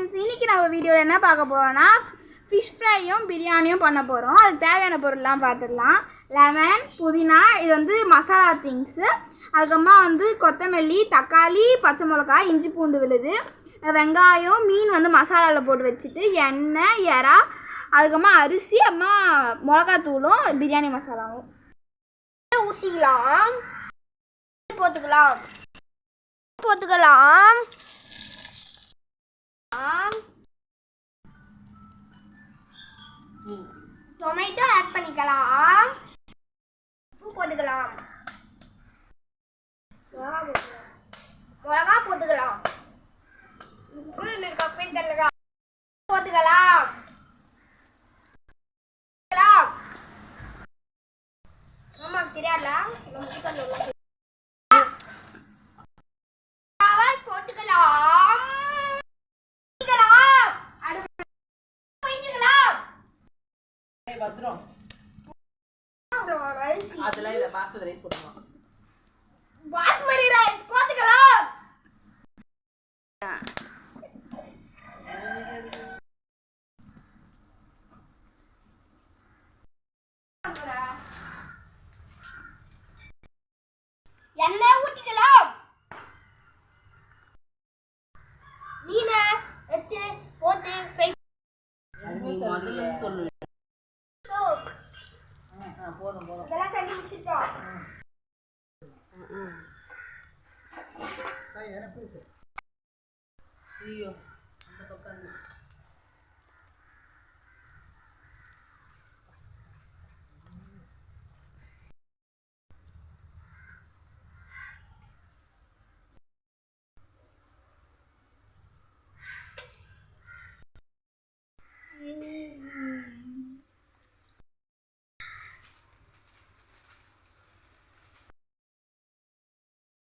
Friends, இன்றைக்கி நம்ம வீடியோவில் என்ன பார்க்க போகிறோன்னா ஃபிஷ் ஃப்ரையும் பிரியாணியும் பண்ண போகிறோம். அதுக்கு தேவையான பொருள்லாம் பார்த்துடலாம். லெமன், புதினா, இது வந்து மசாலா திங்ஸு. அதுக்கப்புறமா வந்து கொத்தமல்லி, தக்காளி, பச்சை மிளகாய், இஞ்சி பூண்டு விழுது, வெங்காயம், மீன் வந்து மசாலாவில் போட்டு வச்சுட்டு, எண்ணெய், எறா, அதுக்கப்புறமா அரிசி, அம்மா மிளகாத்தூளும் பிரியாணி மசாலாவும் ஊற்றிக்கலாம். போட்டுக்கலாம் டொமேட்டோ ஆட் பண்ணிக்கலாம். உப்பு போட்டுக்கலாம். மிளகா போட்டுக்கலாம். போட்டுக்கலாம். ஆமா தெரியாதா பத்ரம் அதெல்லாம் இல்ல பாஸ்மதி ரைஸ் போடுவோம். பாஸ்மதி ரைஸ் போட்டுக்கலாம். எண்ணெய் ஊத்திக்கலாம். மீனை எடுத்து போட்டு ஃப்ரை சொல்லு. போதும் போதும் இதெல்லாம் செஞ்சு முடிச்சிட்டோம். ஐயோ